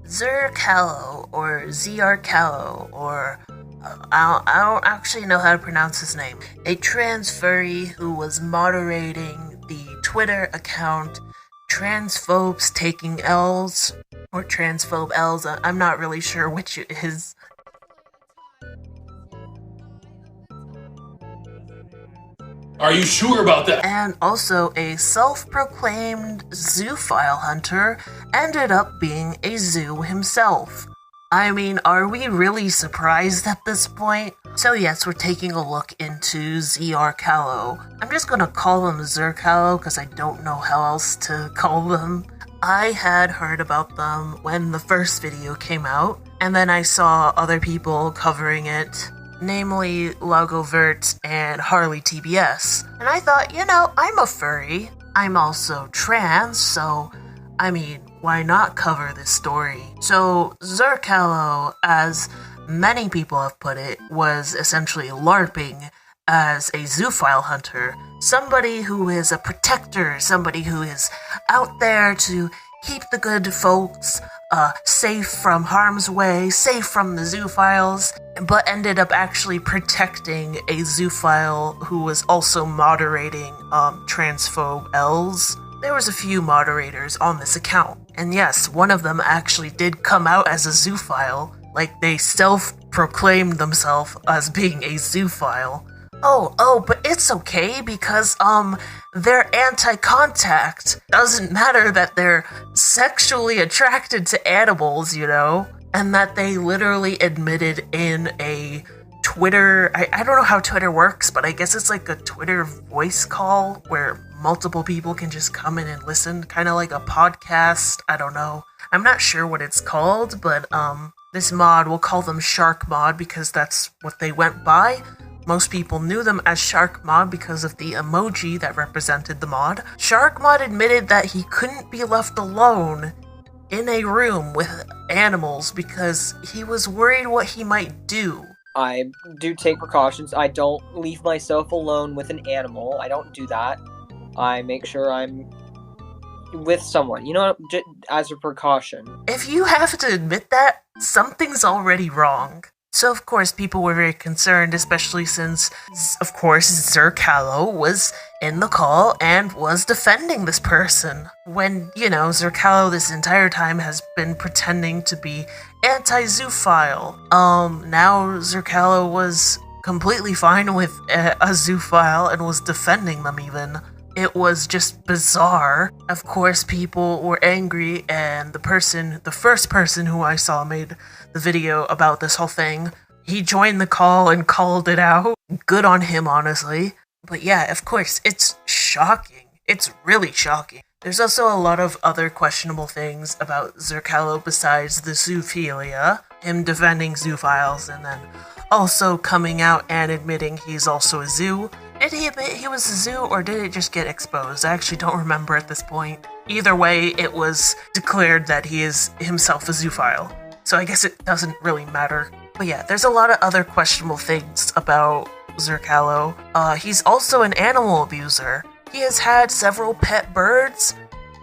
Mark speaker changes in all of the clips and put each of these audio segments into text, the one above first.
Speaker 1: Zrcalo, or Zrcalo, or I don't actually know how to pronounce his name. A trans furry who was moderating the Twitter account Transphobes Taking L's, or Transphobe L's. I'm not really sure which it is.
Speaker 2: Are you sure about that?
Speaker 1: And also, a self-proclaimed zoophile hunter ended up being a zoo himself. I mean, are we really surprised at this point? So yes, we're taking a look into Zrcalo. I'm just gonna call them Zrcalo because I don't know how else to call them. I had heard about them when the first video came out, and then I saw other people covering it, namely Lagovert and Harley TBS. And I thought, I'm a furry. I'm also trans, so, why not cover this story? So, Zrcalo, as many people have put it, was essentially LARPing as a zoophile hunter. Somebody who is a protector, somebody who is out there to keep the good folks safe from harm's way, safe from the zoophiles, but ended up actually protecting a zoophile who was also moderating transphobe L's. There was a few moderators on this account, and yes, one of them actually did come out as a zoophile, like they self-proclaimed themselves as being a zoophile. Oh, but it's okay because, they're anti-contact. Doesn't matter that they're sexually attracted to animals, and that they literally admitted in a Twitter, I don't know how Twitter works, but I guess it's like a Twitter voice call where multiple people can just come in and listen, kind of like a podcast, I don't know. I'm not sure what it's called, but, this mod, we'll call them Shark Mod because that's what they went by. Most people knew them as Shark Mod because of the emoji that represented the mod. Shark Mod admitted that he couldn't be left alone in a room with animals because he was worried what he might do.
Speaker 3: I do take precautions. I don't leave myself alone with an animal. I don't do that. I make sure I'm with someone, as a precaution.
Speaker 1: If you have to admit that, something's already wrong. So, of course, people were very concerned, especially since, of course, Zrcalo was in the call and was defending this person. When, Zrcalo this entire time has been pretending to be anti-zoophile. Now Zrcalo was completely fine with a zoophile and was defending them even. It was just bizarre. Of course, people were angry, and the first person who I saw made the video about this whole thing, he joined the call and called it out. Good on him, honestly. But yeah, of course, it's shocking. It's really shocking. There's also a lot of other questionable things about Zrcalo besides the zoophilia, him defending zoophiles, and then also coming out and admitting he's also a zoo. Did he admit he was a zoo, or did it just get exposed? I actually don't remember at this point. Either way, it was declared that he is himself a zoophile, so I guess it doesn't really matter. But yeah, there's a lot of other questionable things about Zrcalo. He's also an animal abuser. He has had several pet birds.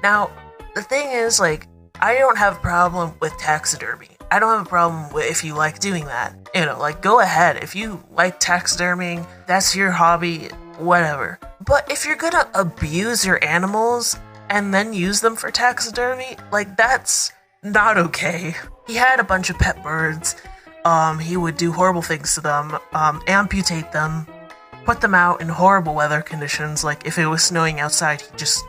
Speaker 1: Now, the thing is, I don't have a problem with taxidermy. I don't have a problem with if you like doing that. Go ahead. If you like taxidermying, that's your hobby, whatever. But if you're gonna abuse your animals and then use them for taxidermy, that's not okay. He had a bunch of pet birds. He would do horrible things to them, amputate them, put them out in horrible weather conditions. Like, if it was snowing outside, he'd just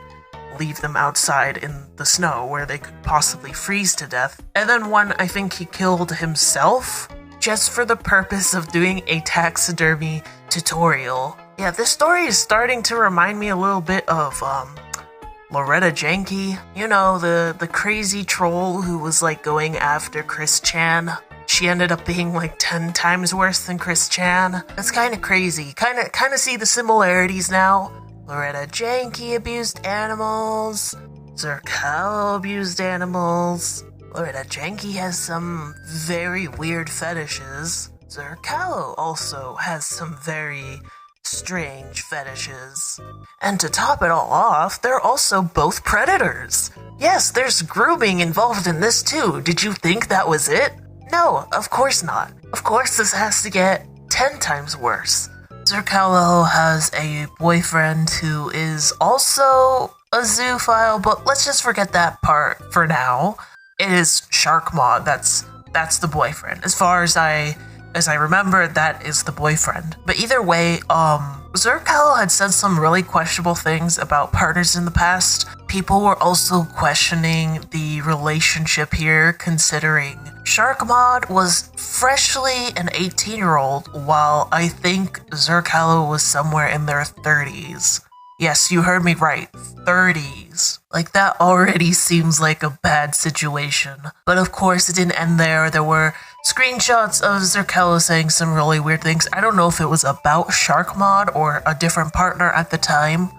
Speaker 1: leave them outside in the snow where they could possibly freeze to death. And then one, I think he killed himself just for the purpose of doing a taxidermy tutorial. Yeah, this story is starting to remind me a little bit of, Loretta Janke. The crazy troll who was, going after Chris Chan. She ended up being, 10 times worse than Chris Chan. That's kind of crazy. Kind of see the similarities now. Loretta Janke abused animals. Zrcalo abused animals. Loretta Janke has some very weird fetishes. Zrcalo also has some very strange fetishes. And to top it all off, they're also both predators. Yes, there's grooming involved in this too. Did you think that was it? No, of course not. Of course this has to get 10 times worse. Zrcalo has a boyfriend who is also a zoophile, but let's just forget that part for now. It is Sharkmod, that's the boyfriend. As far as I remember, that is the boyfriend. But either way, Zrcalo had said some really questionable things about partners in the past. People were also questioning the relationship here, considering Sharkmod was freshly an 18-year-old, while I think Zrcalo was somewhere in their 30s. Yes, you heard me right, 30s. Like, that already seems like a bad situation. But of course, it didn't end there. There were screenshots of Zrcalo saying some really weird things. I don't know if it was about Sharkmod or a different partner at the time.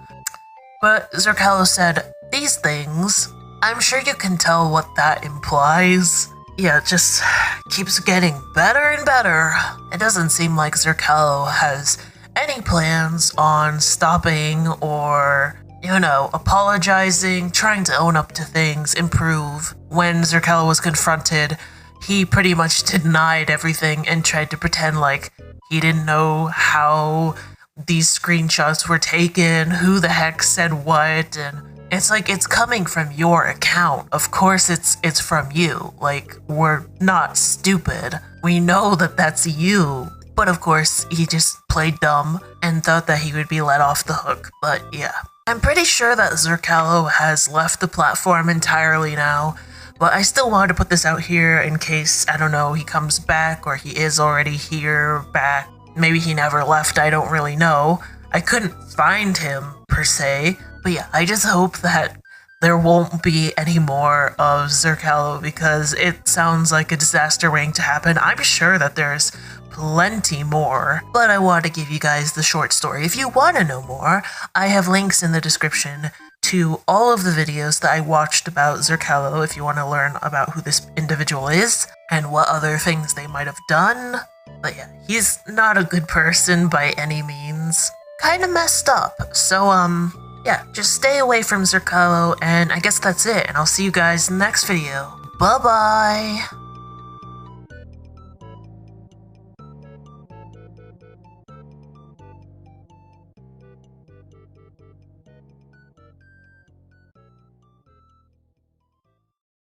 Speaker 1: But Zrcalo said, "These things, I'm sure you can tell what that implies." Yeah, it just keeps getting better and better. It doesn't seem like Zrcalo has any plans on stopping or, apologizing, trying to own up to things, improve. When Zrcalo was confronted, he pretty much denied everything and tried to pretend like he didn't know how these screenshots were taken, who the heck said what, and it's like, it's coming from your account. Of course it's from you. Like, we're not stupid. We know that that's you. But of course, he just played dumb and thought that he would be let off the hook. But yeah. I'm pretty sure that Zrcalo has left the platform entirely now. But I still wanted to put this out here in case, I don't know, he comes back or he is already here, back. Maybe he never left, I don't really know. I couldn't find him, per se. But yeah, I just hope that there won't be any more of Zrcalo because it sounds like a disaster waiting to happen. I'm sure that there's plenty more, but I want to give you guys the short story. If you want to know more, I have links in the description to all of the videos that I watched about Zrcalo if you want to learn about who this individual is and what other things they might have done. But yeah, he's not a good person by any means. Kind of messed up. So, yeah, just stay away from Zrcalo, and I guess that's it, and I'll see you guys in the next video. Bye-bye!